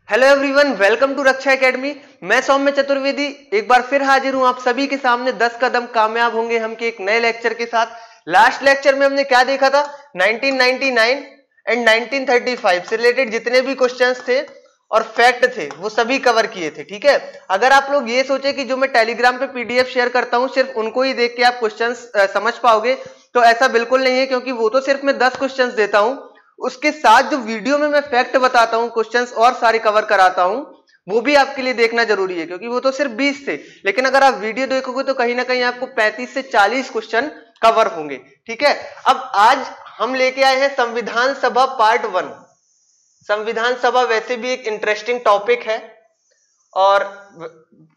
Hello everyone, welcome to Raksha academy. मैं सौम्य चतुर्वेदी एक बार फिर हाजिर हूं आप सभी के सामने 10 कदम कामयाब होंगे हम के एक नए लेक्चर के साथ। लास्ट लेक्चर में हमने क्या देखा था? 1999 एंड 1935 से रिलेटेड जितने भी क्वेश्चंस थे और फैक्ट थे वो सभी कवर किए थे। ठीक है, अगर आप लोग ये सोचे कि जो मैं टेलीग्राम पे पीडीएफ शेयर करता हूं सिर्फ उनको ही देख के आप क्वेश्चंस समझ पाओगे, तो ऐसा बिल्कुल नहीं है, क्योंकि वो तो सिर्फ मैं 10 क्वेश्चंस देता हूं, उसके साथ जो वीडियो में मैं फैक्ट बताता हूं, क्वेश्चंस और सारे कवर कराता हूं, वो भी आपके लिए देखना जरूरी है, क्योंकि वो तो सिर्फ 20 थे, लेकिन अगर आप वीडियो देखोगे तो कहीं ना कहीं आपको 35 से 40 क्वेश्चन कवर होंगे। ठीक है, अब आज हम लेके आए हैं संविधान सभा पार्ट 1। संविधान सभा वैसे भी एक इंटरेस्टिंग टॉपिक है और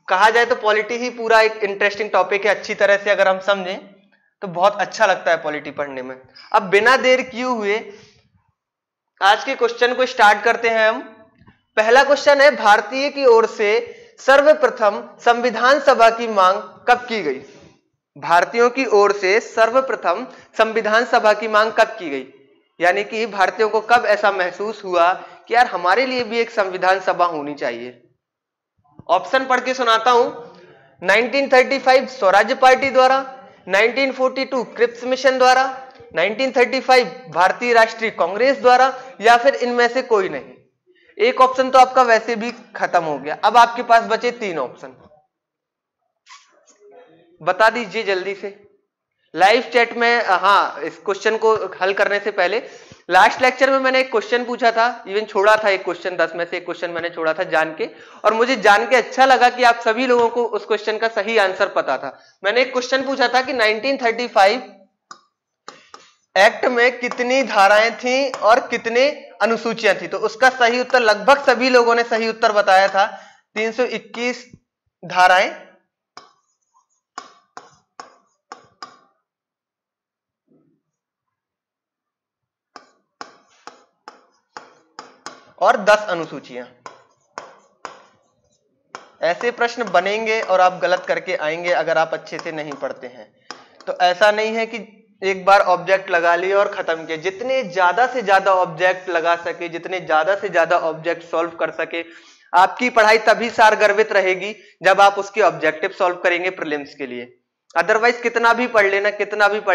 कहा जाए तो पॉलिटी ही पूरा एक इंटरेस्टिंग टॉपिक है। अच्छी तरह से अगर हम समझें तो बहुत अच्छा लगता है पॉलिटी पढ़ने में। अब बिना देर किए हुए आज के क्वेश्चन को स्टार्ट करते हैं हम। पहला क्वेश्चन है, भारतीय की ओर से सर्वप्रथम संविधान सभा की मांग कब की गई? भारतीयों की ओर से सर्वप्रथम संविधान सभा की मांग कब की गई? यानी कि भारतीयों को कब ऐसा महसूस हुआ कि यार हमारे लिए भी एक संविधान सभा होनी चाहिए। ऑप्शन पढ़ के सुनाता हूं। 1935 स्वराज्य पार्टी द्वारा, 1942 क्रिप्स मिशन द्वारा, 1935 भारतीय राष्ट्रीय कांग्रेस द्वारा, या फिर इनमें से कोई नहीं। एक ऑप्शन तो आपका वैसे भी खत्म हो गया। अब आपके पास बचे 3 ऑप्शन, बता दीजिए जल्दी से लाइव चैट में। हाँ, इस क्वेश्चन को हल करने से पहले लास्ट लेक्चर में मैंने एक क्वेश्चन पूछा था, इवन छोड़ा था एक क्वेश्चन, 10 में से एक क्वेश्चन मैंने छोड़ा था जान के, और मुझे जान के अच्छा लगा कि आप सभी लोगों को उस क्वेश्चन का सही आंसर पता था। मैंने एक क्वेश्चन पूछा था कि 1935 एक्ट में कितनी धाराएं थी और कितने अनुसूचियां थी, तो उसका सही उत्तर लगभग सभी लोगों ने सही उत्तर बताया था, 321 धाराएं और 10 अनुसूचियां। ऐसे प्रश्न बनेंगे और आप गलत करके आएंगे अगर आप अच्छे से नहीं पढ़ते हैं। तो ऐसा नहीं है कि एक बार ऑब्जेक्ट लगा लिए और खत्म किया। जितने ज्यादा से ज्यादा ऑब्जेक्ट लगा सके, जितने ज्यादा से ज्यादा ऑब्जेक्ट सॉल्व कर सके, आपकी पढ़ाई तभी सारगर्भित रहेगी जब आप उसके ऑब्जेक्टिव सॉल्व करेंगे प्रीलिम्स के लिए। अदरवाइज कितना भी पढ़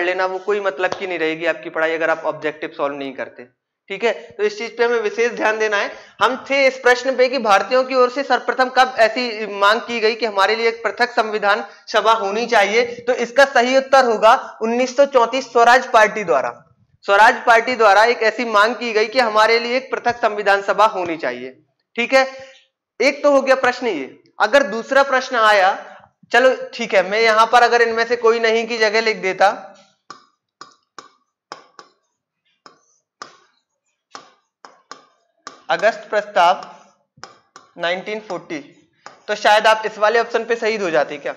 लेना वो कोई मतलब की नहीं रहेगी आपकी पढ़ाई अगर आप ऑब्जेक्टिव सॉल्व नहीं करते। ठीक है, तो इस चीज पे हमें विशेष ध्यान देना है। हम थे इस प्रश्न पे कि भारतीयों की ओर से सर्वप्रथम कब ऐसी मांग की गई कि हमारे लिए एक पृथक संविधान सभा होनी चाहिए, तो इसका सही उत्तर होगा 1934 स्वराज पार्टी द्वारा। स्वराज पार्टी द्वारा एक ऐसी मांग की गई कि हमारे लिए एक पृथक संविधान सभा होनी चाहिए। ठीक है, एक तो हो गया प्रश्न ये। अगर दूसरा प्रश्न आया, चलो ठीक है, मैं यहां पर अगर इनमें से कोई नहीं की जगह लिख देता, अगस्त प्रस्ताव 1940, तो शायद आप इस वाले ऑप्शन पे शहीद हो जाते। क्या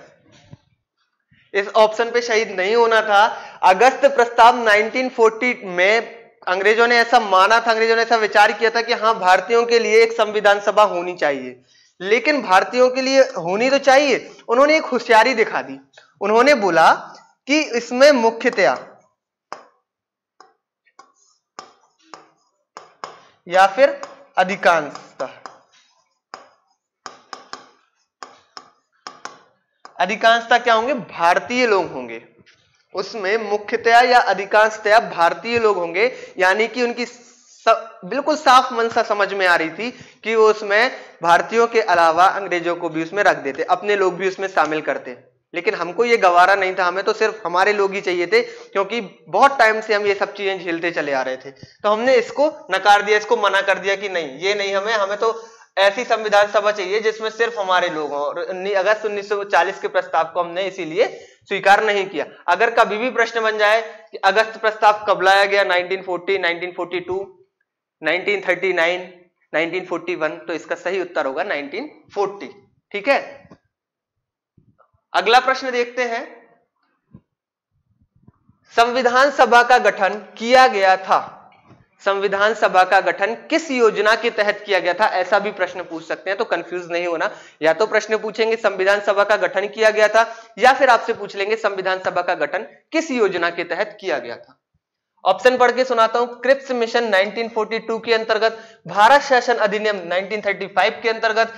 इस ऑप्शन पे शहीद नहीं होना था? अगस्त प्रस्ताव 1940 में अंग्रेजों ने ऐसा माना था, अंग्रेजों ने ऐसा विचार किया था कि हाँ भारतीयों के लिए एक संविधान सभा होनी चाहिए, लेकिन भारतीयों के लिए होनी तो चाहिए, उन्होंने एक होशियारी दिखा दी। उन्होंने बोला कि इसमें मुख्यतया या फिर अधिकांशतः क्या होंगे? भारतीय लोग होंगे। उसमें मुख्यतया या अधिकांशतया भारतीय लोग होंगे, यानी कि उनकी बिल्कुल साफ मंशा समझ में आ रही थी कि वो उसमें भारतीयों के अलावा अंग्रेजों को भी उसमें रख देते, अपने लोग भी उसमें शामिल करते। लेकिन हमको ये गवारा नहीं था, हमें तो सिर्फ हमारे लोग ही चाहिए थे, क्योंकि बहुत टाइम से हम ये सब चीजें झेलते चले आ रहे थे। तो हमने इसको नकार दिया, इसको मना कर दिया कि नहीं, ये नहीं, हमें तो ऐसी संविधान सभा चाहिए जिसमें सिर्फ हमारे लोग हों। और अगस्त 1940 के प्रस्ताव को हमने इसीलिए स्वीकार नहीं किया। अगर कभी भी प्रश्न बन जाए कि अगस्त प्रस्ताव कब लाया गया, 1940, 1942, 1939, 1941, तो इसका सही उत्तर होगा 1940। ठीक है, अगला प्रश्न देखते हैं। संविधान सभा का गठन किया गया था, संविधान सभा का गठन किस योजना के तहत किया गया था? ऐसा भी प्रश्न पूछ सकते हैं, तो कंफ्यूज नहीं होना। या तो प्रश्न पूछेंगे संविधान सभा का गठन किया गया था, या फिर आपसे पूछ लेंगे संविधान सभा का गठन किस योजना के तहत किया गया था। ऑप्शन पढ़ के सुनाता हूं। क्रिप्स मिशन 1942 के अंतर्गत, भारत शासन अधिनियम 1935 के अंतर्गत,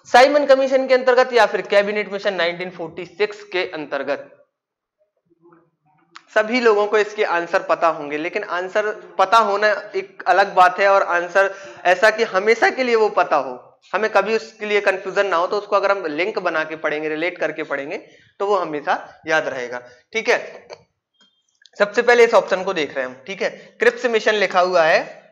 साइमन कमीशन के अंतर्गत, या फिर कैबिनेट मिशन 1946 के अंतर्गत। सभी लोगों को इसके आंसर पता होंगे, लेकिन आंसर पता होना एक अलग बात है और आंसर ऐसा कि हमेशा के लिए वो पता हो, हमें कभी उसके लिए कंफ्यूजन ना हो, तो उसको अगर हम लिंक बना के पढ़ेंगे, रिलेट करके पढ़ेंगे, तो वो हमेशा याद रहेगा। ठीक है, सबसे पहले इस ऑप्शन को देख रहे हैं हम। ठीक है, क्रिप्स मिशन लिखा हुआ है,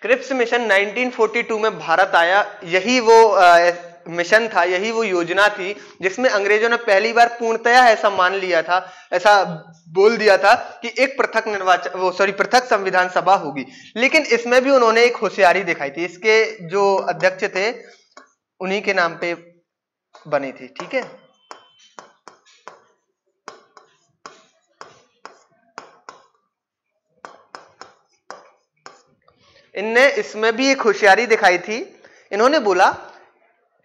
क्रिप्स मिशन 1942 में भारत आया। यही वो मिशन था, यही वो योजना थी जिसमें अंग्रेजों ने पहली बार पूर्णतया ऐसा मान लिया था, ऐसा बोल दिया था कि एक पृथक संविधान सभा होगी। लेकिन इसमें भी उन्होंने एक होशियारी दिखाई थी। इसके जो अध्यक्ष थे उन्हीं के नाम पे बनी थी। ठीक है, इनने इसमें भी एक होशियारी दिखाई थी। इन्होंने बोला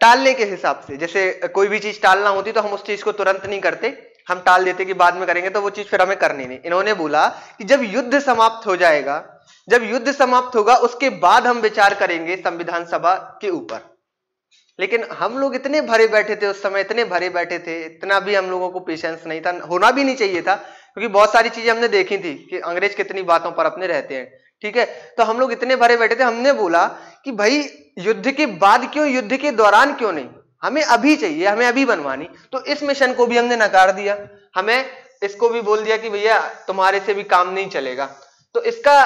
टालने के हिसाब से, जैसे कोई भी चीज टालना होती तो हम उस चीज को तुरंत नहीं करते, हम टाल देते कि बाद में करेंगे, तो वो चीज फिर हमें करनी नहीं। इन्होंने बोला कि जब युद्ध समाप्त हो जाएगा, जब युद्ध समाप्त होगा उसके बाद हम विचार करेंगे संविधान सभा के ऊपर। लेकिन हम लोग इतने भरे बैठे थे उस समय, इतने भरे बैठे थे, इतना भी हम लोगों को पेशेंस नहीं था, होना भी नहीं चाहिए था, क्योंकि बहुत सारी चीजें हमने देखी थी कि अंग्रेज कितनी बातों पर अपने रहते हैं। ठीक है, तो हम लोग इतने भरे बैठे थे, हमने बोला कि भाई युद्ध के बाद क्यों, युद्ध के दौरान क्यों नहीं, हमें अभी चाहिए, हमें अभी बनवानी। तो इस मिशन को भी हमने नकार दिया, हमें इसको भी बोल दिया कि भैया तुम्हारे से भी काम नहीं चलेगा। तो इसका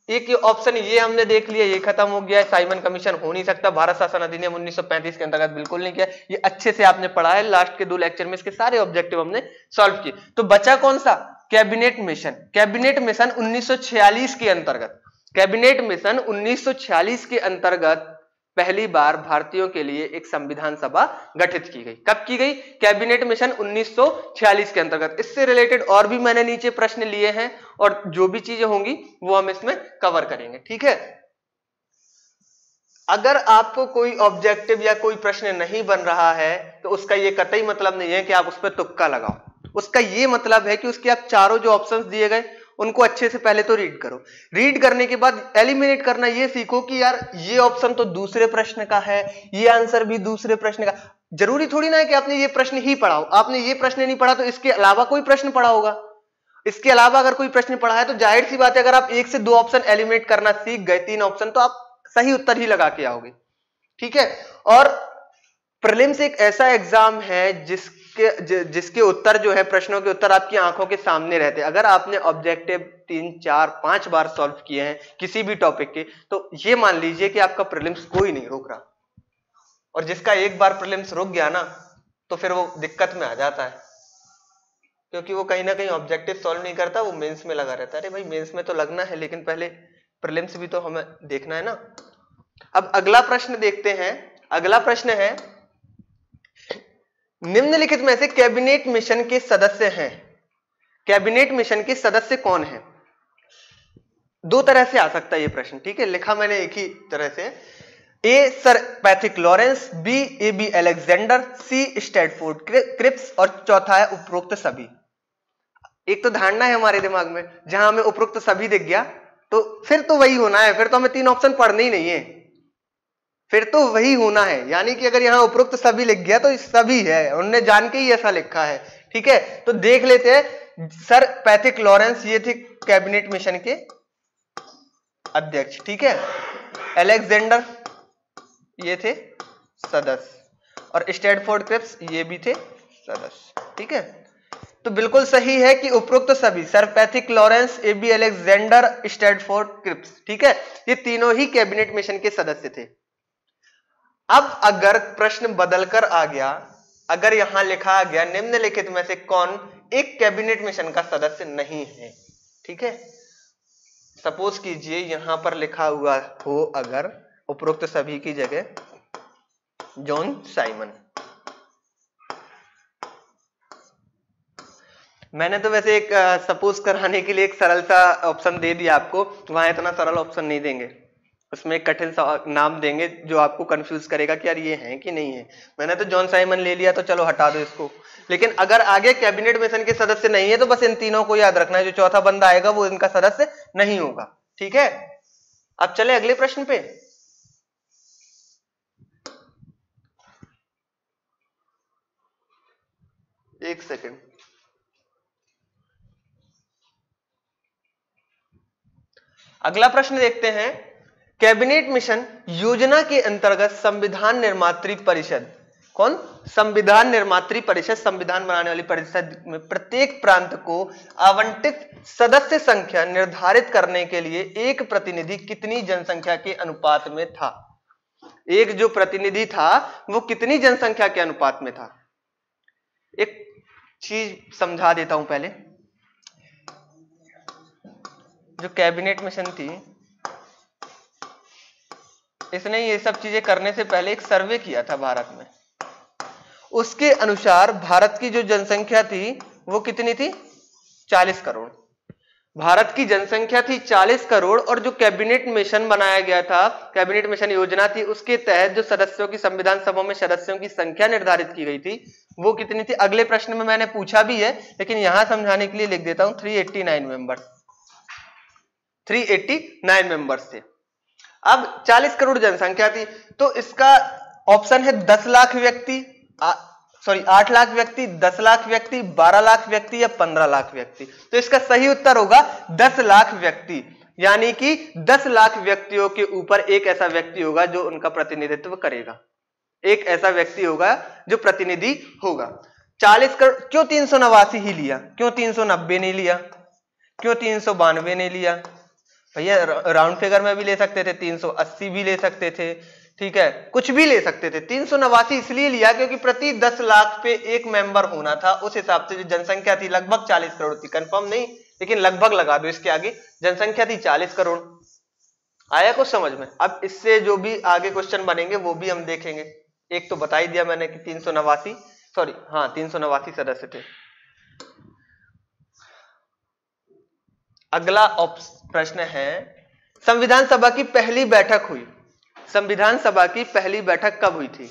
एक ऑप्शन ये हमने देख लिया, ये खत्म हो गया। साइमन कमीशन हो नहीं सकता, भारत शासन अधिनियम 1935 के अंतर्गत बिल्कुल नहीं किया। ये अच्छे से आपने पढ़ा है, लास्ट के 2 लेक्चर में इसके सारे ऑब्जेक्टिव हमने सॉल्व किए। तो बचा कौन सा, कैबिनेट मिशन। कैबिनेट मिशन 1946 के अंतर्गत, कैबिनेट मिशन 1946 के अंतर्गत पहली बार भारतीयों के लिए एक संविधान सभा गठित की गई। कब की गई, कैबिनेट मिशन 1946 के अंतर्गत। इससे रिलेटेड और भी मैंने नीचे प्रश्न लिए हैं और जो भी चीजें होंगी वो हम इसमें कवर करेंगे। ठीक है, अगर आपको कोई ऑब्जेक्टिव या कोई प्रश्न नहीं बन रहा है तो उसका ये कतई मतलब नहीं है कि आप उस पर तुक्का लगाओ। उसका ये मतलब है कि उसके आप चारों जो ऑप्शंस दिए गए उनको अच्छे से पहले तो रीड करो। रीड करने के बाद एलिमिनेट करना ये सीखो कि यार ये ऑप्शन तो दूसरे प्रश्न का है, ये आंसर भी दूसरे प्रश्न का। जरूरी थोड़ी ना है कि आपने ये प्रश्न ही पढ़ा हो। आपने ये प्रश्न नहीं पढ़ा तो इसके अलावा कोई प्रश्न पढ़ा होगा। इसके अलावा अगर कोई प्रश्न पढ़ा है तो जाहिर सी बात है, अगर आप 1 से 2 ऑप्शन एलिमिनेट करना सीख गए, 3 ऑप्शन, तो आप सही उत्तर ही लगा के आओगे। ठीक है, और प्रीलिम्स एक ऐसा एग्जाम है जिसके उत्तर जो है, प्रश्नों के उत्तर आपकी आंखों के सामने रहते हैं। अगर आपने ऑब्जेक्टिव 3, 4, 5 बार सॉल्व किए हैं किसी भी टॉपिक के, तो ये मान लीजिए कि आपका प्रीलिम्स कोई नहीं रोक रहा। और जिसका एक बार प्रीलिम्स रुक गया ना, तो फिर वो दिक्कत में आ जाता है, क्योंकि वो कहीं ना कहीं ऑब्जेक्टिव सॉल्व नहीं करता, वो मेंस में लगा रहता है। अरे भाई मेंस में तो लगना है, लेकिन पहले प्रीलिम्स भी तो हमें देखना है ना। अब अगला प्रश्न देखते हैं। अगला प्रश्न है, निम्नलिखित में से कैबिनेट मिशन के सदस्य हैं, कैबिनेट मिशन के सदस्य कौन हैं? 2 तरह से आ सकता है ये प्रश्न। ठीक है, लिखा मैंने एक ही तरह से, A sir Patrick Lawrence, B A B. Alexander, C Stafford Cripps, और चौथा है उपरोक्त सभी। एक तो धारणा है हमारे दिमाग में, जहां हमें उपरोक्त सभी दिख गया तो फिर तो वही होना है, फिर तो हमें 3 ऑप्शन पढ़ने ही नहीं है, फिर तो वही होना है। यानी कि अगर यहां उपरोक्त सभी लिख गया तो सभी है, उन्होंने जान के ही ऐसा लिखा है। ठीक है, तो देख लेते हैं। सर पैट्रिक लॉरेंस ये थे कैबिनेट मिशन के अध्यक्ष। ठीक है, अलेक्जेंडर ये थे सदस्य, और स्टैटफोर्ड क्रिप्स ये भी थे सदस्य। ठीक है, तो बिल्कुल सही है कि उपरोक्त सभी, sir Patrick Lawrence, AB. Alexander, Stafford Cripps, ठीक है, ये तीनों ही कैबिनेट मिशन के सदस्य थे। अब अगर प्रश्न बदलकर आ गया, अगर यहां लिखा गया निम्नलिखित में से कौन एक कैबिनेट मिशन का सदस्य नहीं है। ठीक है, सपोज कीजिए यहां पर लिखा हुआ हो अगर उपरोक्त सभी की जगह जॉन साइमन, मैंने तो वैसे एक सपोज कराने के लिए एक सरल सा ऑप्शन दे दिया आपको, वहां इतना सरल ऑप्शन नहीं देंगे, उसमें एक कठिन सा नाम देंगे जो आपको कंफ्यूज करेगा कि यार ये है कि नहीं है। मैंने तो जॉन साइमन ले लिया, तो चलो हटा दो इसको। लेकिन अगर आगे कैबिनेट मिशन के सदस्य नहीं है तो बस इन तीनों को याद रखना है, जो चौथा बंदा आएगा वो इनका सदस्य नहीं होगा। ठीक है, अब चले अगले प्रश्न पे। एक सेकंड, अगला प्रश्न देखते हैं। कैबिनेट मिशन योजना के अंतर्गत संविधान निर्मात्री परिषद, कौन? संविधान निर्मात्री परिषद, संविधान बनाने वाली परिषद में प्रत्येक प्रांत को आवंटित सदस्य संख्या निर्धारित करने के लिए एक प्रतिनिधि कितनी जनसंख्या के अनुपात में था? एक जो प्रतिनिधि था वो कितनी जनसंख्या के अनुपात में था? एक चीज समझा देता हूं पहले। जो कैबिनेट मिशन थी, इसने ये सब चीजें करने से पहले एक सर्वे किया था भारत में। उसके अनुसार भारत की जो जनसंख्या थी वो कितनी थी? 40 करोड़। भारत की जनसंख्या थी 40 करोड़, और जो कैबिनेट मिशन बनाया गया था, कैबिनेट मिशन योजना थी, उसके तहत जो सदस्यों की, संविधान सभा में सदस्यों की संख्या निर्धारित की गई थी वो कितनी थी? अगले प्रश्न में मैंने पूछा भी है, लेकिन यहां समझाने के लिए लिख देता हूं, 389 मेंबर्स। 389 मेंबर्स थे। अब 40 करोड़ जनसंख्या थी, तो इसका ऑप्शन है 10 लाख व्यक्ति, 8 लाख व्यक्ति, 10 लाख व्यक्ति, 12 लाख व्यक्ति या 15 लाख व्यक्ति। तो इसका सही उत्तर होगा 10 लाख व्यक्ति, यानी कि 10 लाख व्यक्तियों के ऊपर एक ऐसा व्यक्ति होगा जो उनका प्रतिनिधित्व करेगा, एक ऐसा व्यक्ति होगा जो प्रतिनिधि होगा। 40 करोड़ क्यों 389 ही लिया? क्यों 390 नहीं लिया? क्यों 392 नहीं लिया? भैया राउंड फिगर में भी ले सकते थे, 380 भी ले सकते थे, ठीक है, कुछ भी ले सकते थे। 389 इसलिए लिया क्योंकि प्रति 10 लाख पे एक मेंबर होना था। उस हिसाब से जो जनसंख्या थी लगभग 40 करोड़ थी, कंफर्म नहीं लेकिन लगभग लगा दो इसके आगे, जनसंख्या थी 40 करोड़। आया कुछ समझ में? अब इससे जो भी आगे क्वेश्चन बनेंगे वो भी हम देखेंगे। एक तो बता ही दिया मैंने कि 389 सदस्य थे। अगला प्रश्न है, संविधान सभा की पहली बैठक हुई, संविधान सभा की पहली बैठक कब हुई थी?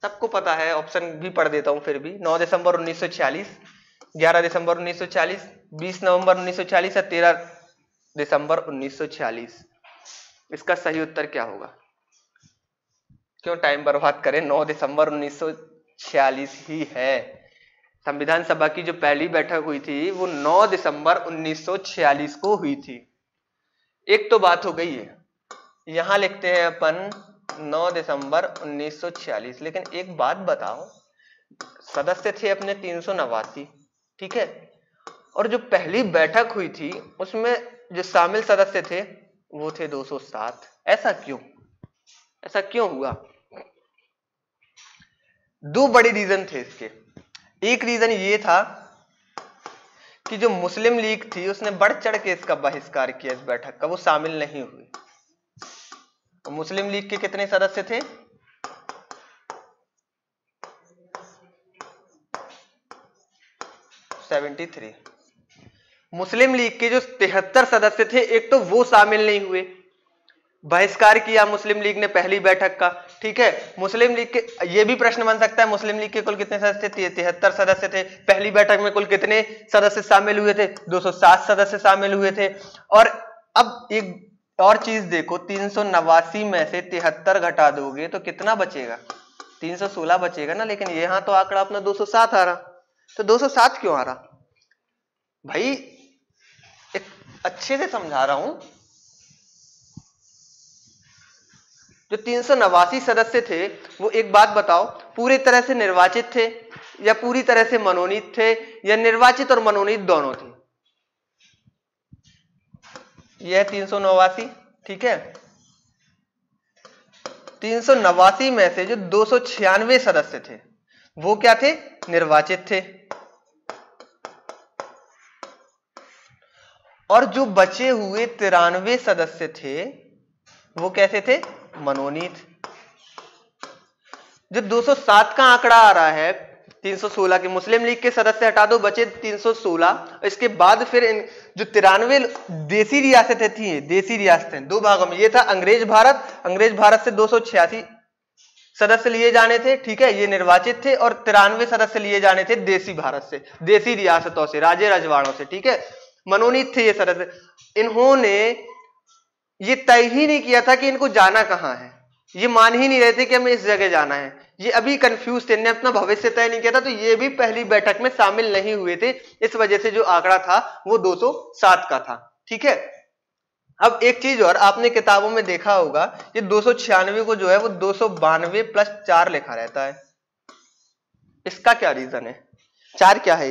सबको पता है, ऑप्शन भी पढ़ देता हूं फिर भी। 9 दिसंबर 1946, 11 दिसंबर 1940, 20 नवंबर 1940 या 13 दिसंबर 1946। इसका सही उत्तर क्या होगा? क्यों टाइम बर्बाद करें, 9 दिसंबर 1946 ही है। संविधान सभा की जो पहली बैठक हुई थी वो 9 दिसंबर 1946 को हुई थी। एक तो बात हो गई है, यहां लिखते हैं अपन 9 दिसंबर 1946, लेकिन एक बात बताओ, सदस्य थे अपने 389, ठीक है, और जो पहली बैठक हुई थी उसमें जो शामिल सदस्य थे वो थे 207। ऐसा क्यों? ऐसा क्यों हुआ? दो बड़े रीजन थे इसके। एक रीजन ये था कि जो मुस्लिम लीग थी उसने बढ़ चढ़ के इसका बहिष्कार किया, इस बैठक का, वो शामिल नहीं हुई। मुस्लिम लीग के कितने सदस्य थे? 73। मुस्लिम लीग के जो 73 सदस्य थे, एक तो वो शामिल नहीं हुए, बहिष्कार किया मुस्लिम लीग ने पहली बैठक का, ठीक है। मुस्लिम लीग के, ये भी प्रश्न बन सकता है, मुस्लिम लीग के कुल कितने सदस्य थे? 73 सदस्य थे। पहली बैठक में कुल कितने सदस्य शामिल हुए थे? 207 सदस्य शामिल हुए थे। और अब एक और चीज देखो, 389 में से 73 घटा दोगे तो कितना बचेगा? 316 बचेगा ना। लेकिन यहां तो आंकड़ा अपना 207 आ रहा, तो 207 क्यों आ रहा? भाई एक अच्छे से समझा रहा हूं। जो 389 सदस्य थे वो, एक बात बताओ, पूरी तरह से निर्वाचित थे या पूरी तरह से मनोनीत थे, या निर्वाचित और मनोनीत दोनों थे? यह 389, ठीक है। 389 में से जो 296 सदस्य थे वो क्या थे? निर्वाचित थे। और जो बचे हुए 93 सदस्य थे वो कैसे थे? मनोनीत। जो 207 का आंकड़ा आ रहा है 316 के। मुस्लिम लीग के सदस्य हटा दो, बचे 316। इसके बाद फिर जो 93 देसी रियासतें थी, देसी रियासतें दो भागों में, ये था अंग्रेज भारत से 286 सदस्य लिए जाने थे, ठीक है, ये निर्वाचित थे, और 93 सदस्य लिए जाने थे देसी भारत से, देसी रियासतों से, राज्य रजवाड़ों से, ठीक है, मनोनीत थे ये सदस्य। इन्होंने ये तय ही नहीं किया था कि इनको जाना कहां है, ये मान ही नहीं रहे थे कि हमें इस जगह जाना है, ये अभी कंफ्यूज थे, इन्हें अपना भविष्य तय नहीं किया था, तो ये भी पहली बैठक में शामिल नहीं हुए थे। इस वजह से जो आंकड़ा था वो 207 का था, ठीक है। अब एक चीज और, आपने किताबों में देखा होगा, ये 296 को जो है वो 292 + 4 लिखा रहता है। इसका क्या रीजन है? 4 क्या है?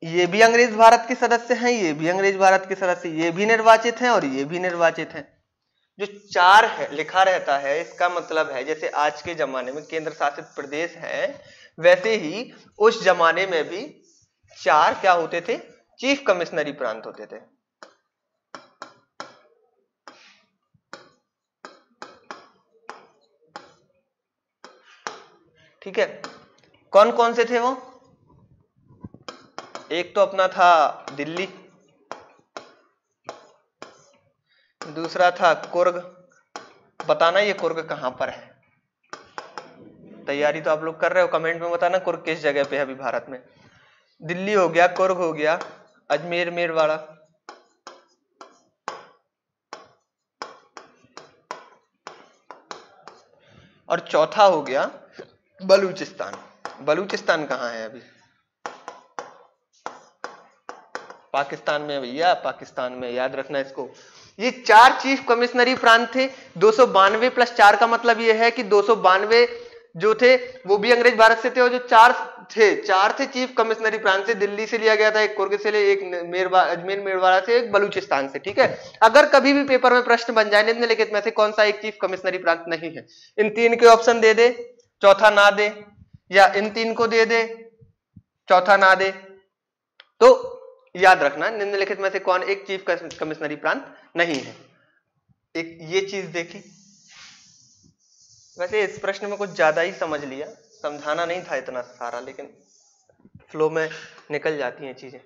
ये भी अंग्रेज भारत के सदस्य हैं, ये भी अंग्रेज भारत के सदस्य, ये भी निर्वाचित हैं और ये भी निर्वाचित हैं। जो 4 है लिखा रहता है, इसका मतलब है जैसे आज के जमाने में केंद्र शासित प्रदेश है, वैसे ही उस जमाने में भी 4 क्या होते थे? चीफ कमिश्नरी प्रांत होते थे। ठीक है, कौन कौन से थे वो? एक तो अपना था दिल्ली, दूसरा था कुर्ग। बताना ये कुर्ग कहां पर है, तैयारी तो आप लोग कर रहे हो, कमेंट में बताना कुर्ग किस जगह पे है अभी भारत में। दिल्ली हो गया, कुर्ग हो गया, अजमेर मेरवाड़ा, और चौथा हो गया बलूचिस्तान। बलूचिस्तान कहां है अभी? पाकिस्तान में भैया, पाकिस्तान में, याद रखना इसको। ये 4 चीफ कमिश्नरी प्रांत थे। 292 + 4 का मतलब ये है कि 292 जो थे वो भी अंग्रेज भारत से थे, और जो 4 थे चीफ कमिश्नरी प्रांत से, दिल्ली से लिया गया था, एक कुर्ग से, एक अजमेर मेरवाड़ा से, एक बलूचिस्तान से, ठीक है। अगर कभी भी पेपर में प्रश्न बन जाए निम्नलिखित में से कौन सा एक चीफ कमिश्नरी प्रांत नहीं है, इन 3 के ऑप्शन दे दे, चौथा ना दे, या इन 3 को दे दे, चौथा ना दे, तो याद रखना निम्नलिखित में से कौन एक चीफ कमिश्नरी प्रांत नहीं है। एक ये चीज देखी। वैसे इस प्रश्न में कुछ ज्यादा ही समझ लिया, समझाना नहीं था इतना सारा, लेकिन फ्लो में निकल जाती हैं चीजें।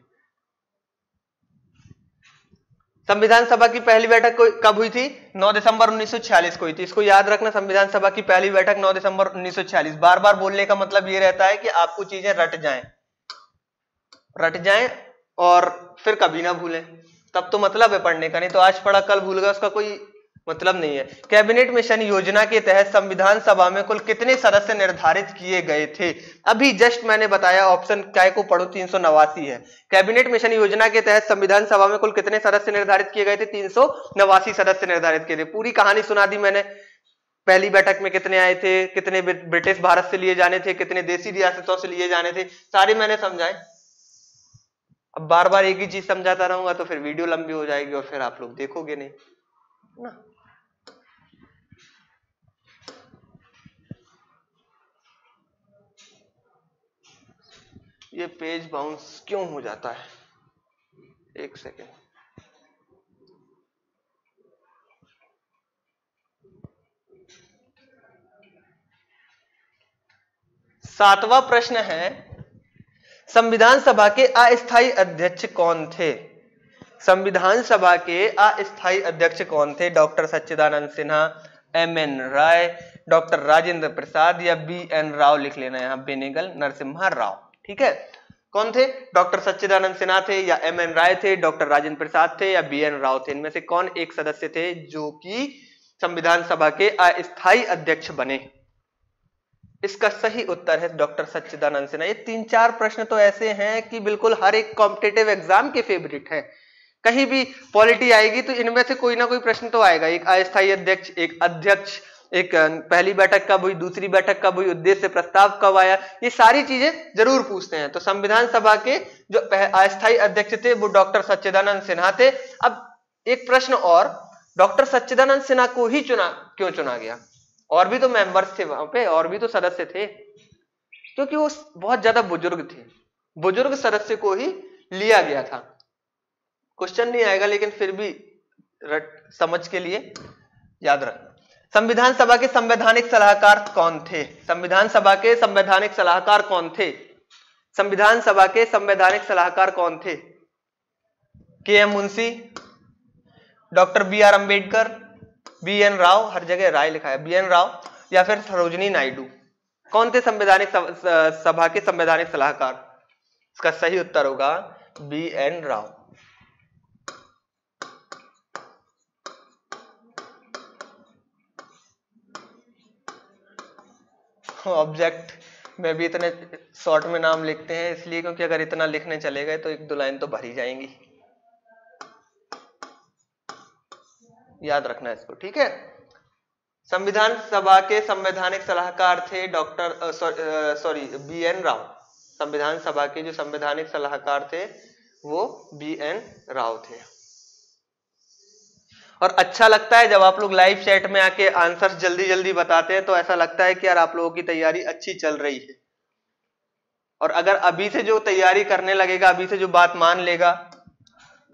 संविधान सभा की पहली बैठक कब हुई थी? 9 दिसंबर 1946 को हुई थी। इसको याद रखना, संविधान सभा की पहली बैठक 9 दिसंबर 1946। बार बार बोलने का मतलब ये रहता है कि आपको चीजें रट जाएं और फिर कभी ना भूलें, तब तो मतलब है पढ़ने का, नहीं तो आज पढ़ा कल भूल गया, उसका कोई मतलब नहीं है। कैबिनेट मिशन योजना के तहत संविधान सभा में कुल कितने सदस्य निर्धारित किए गए थे? अभी जस्ट मैंने बताया, ऑप्शन क्या को पढ़ो, 389 है। कैबिनेट मिशन योजना के तहत संविधान सभा में कुल कितने सदस्य निर्धारित किए गए थे? 389 सदस्य निर्धारित किए थे। पूरी कहानी सुना दी मैंने, पहली बैठक में कितने आए थे, कितने ब्रिटिश भारत से लिए जाने थे, कितने देसी रियासतों से लिए जाने थे, सारे मैंने समझाए। अब बार बार एक ही चीज समझाता रहूंगा तो फिर वीडियो लंबी हो जाएगी और फिर आप लोग देखोगे नहीं ना। ये पेज बाउंस क्यों हो जाता है? एक सेकेंड। सातवां प्रश्न है, संविधान सभा के अस्थायी अध्यक्ष कौन थे? संविधान सभा के अस्थायी अध्यक्ष कौन थे? डॉक्टर सच्चिदानंद सिन्हा, M.N. राय, डॉक्टर राजेंद्र प्रसाद, या B.N. राव लिख लेना यहां, बेनेगल नरसिम्हा राव। ठीक है, कौन थे? डॉक्टर सच्चिदानंद सिन्हा थे, या M.N. राय थे, डॉक्टर राजेंद्र प्रसाद थे, या B.N. राव थे? इनमें से कौन एक सदस्य थे जो कि संविधान सभा के अस्थायी अध्यक्ष बने? इसका सही उत्तर है डॉक्टर सच्चिदानंद सिन्हा। ये 3-4 प्रश्न तो ऐसे हैं कि बिल्कुल हर एक कॉम्पिटिटिव एग्जाम के फेवरेट हैं। कहीं भी पॉलिटी आएगी तो इनमें से कोई ना कोई प्रश्न तो आएगा, एक अस्थायी अध्यक्ष, एक अध्यक्ष, एक पहली बैठक कब हुई, दूसरी बैठक कब हुई, उद्देश्य प्रस्ताव कब आया, ये सारी चीजें जरूर पूछते हैं। तो संविधान सभा के जो अस्थायी अध्यक्ष थे वो डॉक्टर सच्चिदानंद सिन्हा थे। अब एक प्रश्न और, डॉक्टर सच्चिदानंद सिन्हा को ही क्यों चुना गया? और भी तो मेंबर्स थे वहां पे, और भी तो सदस्य थे, क्योंकि वो बहुत ज्यादा बुजुर्ग थे, बुजुर्ग सदस्य को ही लिया गया था। क्वेश्चन नहीं आएगा लेकिन फिर भी समझ के लिए याद रखना। संविधान सभा के संवैधानिक सलाहकार कौन थे? संविधान सभा के संवैधानिक सलाहकार कौन थे? संविधान सभा के संवैधानिक सलाहकार कौन थे? K M Munshi, doctor B R Ambedkar, B N Rau, हर जगह राय लिखा है, बी एन राव, या फिर सरोजिनी नायडू? कौन थे संवैधानिक सभा के संवैधानिक सलाहकार? इसका सही उत्तर होगा बी एन राव। ऑब्जेक्ट में भी इतने शॉर्ट में नाम लिखते हैं इसलिए क्योंकि अगर इतना लिखने चले गए तो एक दो लाइन तो भरी जाएंगी, याद रखना इसको, ठीक है। संविधान सभा के संवैधानिक सलाहकार थे बी एन राव। संविधान सभा के जो संवैधानिक सलाहकार थे वो बी एन राव थे। और अच्छा लगता है जब आप लोग लाइव चैट में आके आंसर जल्दी जल्दी बताते हैं, तो ऐसा लगता है कि यार आप लोगों की तैयारी अच्छी चल रही है। और अगर अभी से जो तैयारी करने लगेगा, अभी से जो बात मान लेगा,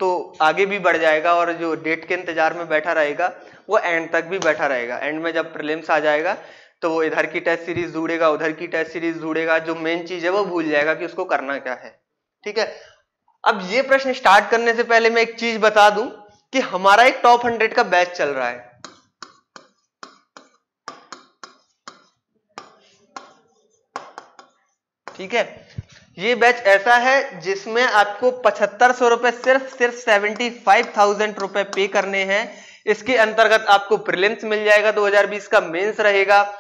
तो आगे भी बढ़ जाएगा, और जो डेट के इंतजार में बैठा रहेगा वो एंड तक भी बैठा रहेगा। एंड में जब प्रीलिम्स आ जाएगा तो वो इधर की टेस्ट सीरीज ढूंढेगा, उधर की टेस्ट सीरीज ढूंढेगा, जो मेन चीज है वो भूल जाएगा कि उसको करना क्या है, ठीक है। अब ये प्रश्न स्टार्ट करने से पहले मैं एक चीज बता दूं कि हमारा एक टॉप 100 का बैच चल रहा है, ठीक है। ये बैच ऐसा है जिसमें आपको 7500 रुपए सिर्फ 75,000 रुपए पे करने हैं। इसके अंतर्गत आपको प्रीलिम्स मिल जाएगा, 2020 का मेंस रहेगा,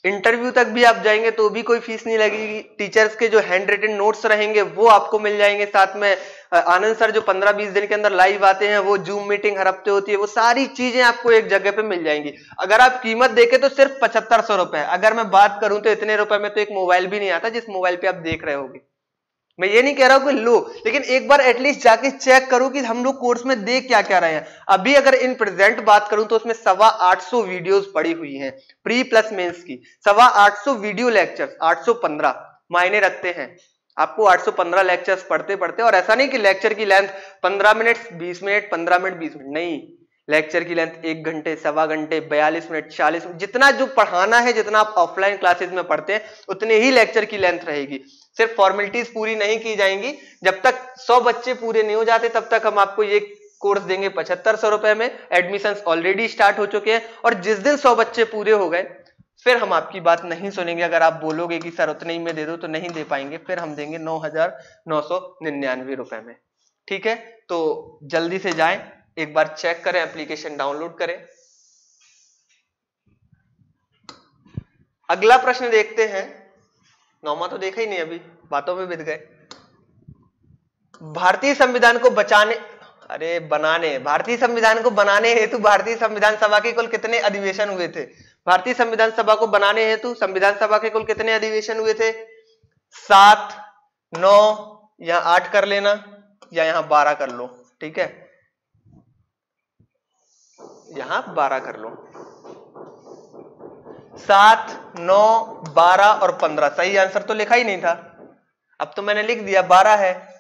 इंटरव्यू तक भी आप जाएंगे तो भी कोई फीस नहीं लगेगी। टीचर्स के जो हैंड रिटन नोट्स रहेंगे वो आपको मिल जाएंगे, साथ में आनंद सर जो 15-20 दिन के अंदर लाइव आते हैं, वो जूम मीटिंग हर हफ्ते होती है, वो सारी चीजें आपको एक जगह पे मिल जाएंगी। अगर आप कीमत देखें तो सिर्फ 7500 रुपए। अगर मैं बात करूं तो इतने रुपए में तो एक मोबाइल भी नहीं आता जिस मोबाइल पे आप देख रहे होगे। मैं ये नहीं कह रहा हूं कि लो, लेकिन एक बार एटलीस्ट जाके चेक करो कि हम लोग कोर्स में देख क्या क्या रहे हैं। अभी अगर इन प्रेजेंट बात करूं तो उसमें 825 वीडियोस पड़ी हुई हैं प्री प्लस मेंस की। 825 वीडियो लेक्चर्स, 815 मायने रखते हैं आपको 815 लेक्चर्स पढ़ते पढ़ते। और ऐसा नहीं कि लेक्चर की length 15 minute 20 minute 15 minute 20 minute, नहीं, लेक्चर की लेंथ 1 घंटे, सवा घंटे, 42 मिनट, 40 मिनट, जितना जो पढ़ाना है, जितना आप ऑफलाइन क्लासेस में पढ़ते हैं उतने ही लेक्चर की लेंथ रहेगी। सिर्फ फॉर्मेलिटीज पूरी नहीं की जाएंगी। जब तक 100 बच्चे पूरे नहीं हो जाते तब तक हम आपको ये कोर्स देंगे 7500 रुपए में। एडमिशंस ऑलरेडी स्टार्ट हो चुके हैं, और जिस दिन 100 बच्चे पूरे हो गए फिर हम आपकी बात नहीं सुनेंगे। अगर आप बोलोगे कि सर उतने ही में दे दो, तो नहीं दे पाएंगे, फिर हम देंगे 9,999 रुपए में, ठीक है। तो जल्दी से जाएं, एक बार चेक करें, एप्लीकेशन डाउनलोड करें। अगला प्रश्न देखते हैं। 9वां तो देखा ही नहीं, अभी बातों में बित गए। भारतीय संविधान को भारतीय संविधान को बनाने हेतु भारतीय संविधान सभा के कुल कितने अधिवेशन हुए थे? भारतीय संविधान सभा को बनाने हेतु संविधान सभा के कुल कितने अधिवेशन हुए थे? 7, 9, यहां 8 कर लेना, या यहां 12 कर लो, ठीक है, यहां 12 कर लो। 7, 9, 12 और 15। सही आंसर तो लिखा ही नहीं था, अब तो मैंने लिख दिया, 12 है।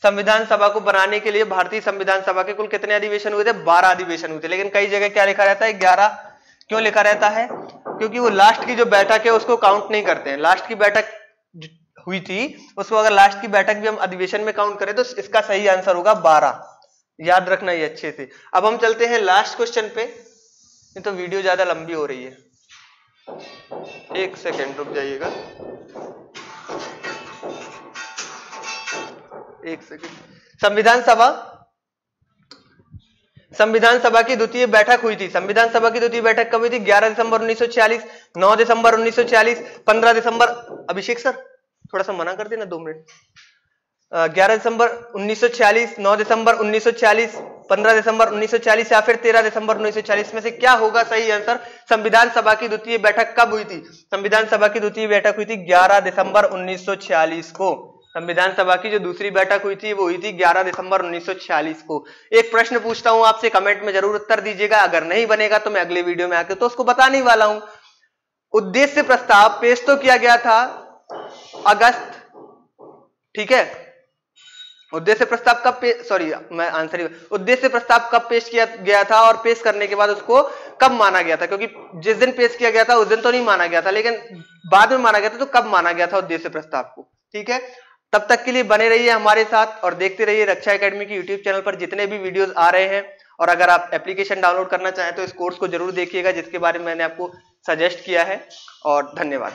संविधान सभा को बनाने के लिए भारतीय संविधान सभा के कुल कितने अधिवेशन हुए थे? 12 अधिवेशन हुए थे। लेकिन कई जगह क्या लिखा रहता है? 11। क्यों लिखा रहता है? क्योंकि वो लास्ट की जो बैठक है उसको काउंट नहीं करते हैं। लास्ट की बैठक हुई थी उसको अगर लास्ट की बैठक भी हम अधिवेशन में काउंट करें तो इसका सही आंसर होगा 12। याद रखना ये अच्छे से। अब हम चलते हैं लास्ट क्वेश्चन पे, नहीं तो वीडियो ज्यादा लंबी हो रही है। 1 सेकेंड रुक जाइएगा, 1 सेकेंड। संविधान सभा की द्वितीय बैठक हुई थी। संविधान सभा की द्वितीय बैठक कब हुई थी? 11 दिसंबर 1946, 9 दिसंबर 1946, 15 दिसंबर। अभिषेक सर थोड़ा सा मना कर देना, 2 मिनट। 11 दिसंबर 1946, 9 दिसंबर 1946, 15 दिसंबर 1940 या फिर 13 दिसंबर 1940 में से क्या होगा सही आंसर? संविधान सभा की द्वितीय बैठक कब हुई थी? संविधान सभा की द्वितीय बैठक हुई थी 11 दिसंबर 1946 को। संविधान सभा की जो दूसरी बैठक हुई थी वो हुई थी 11 दिसंबर 1946 को। एक प्रश्न पूछता हूं आपसे, कमेंट में जरूर उत्तर दीजिएगा। अगर नहीं बनेगा तो मैं अगले वीडियो में आके तो उसको बताने ही वाला हूं। उद्देश्य प्रस्ताव पेश तो किया गया था अगस्त, ठीक है। उद्देश्य प्रस्ताव कब उद्देश्य प्रस्ताव कब पेश किया गया था और पेश करने के बाद उसको कब माना गया था, क्योंकि जिस दिन पेश किया गया था उस दिन तो नहीं माना गया था, लेकिन बाद में माना गया था, तो कब माना गया था उद्देश्य प्रस्ताव को। ठीक है, तब तक के लिए बने रहिए हमारे साथ और देखते रहिए रक्षा एकेडमी की यूट्यूब चैनल पर जितने भी वीडियोस आ रहे हैं। और अगर आप एप्लीकेशन डाउनलोड करना चाहें तो इस कोर्स को जरूर देखिएगा जिसके बारे में मैंने आपको सजेस्ट किया है। और धन्यवाद।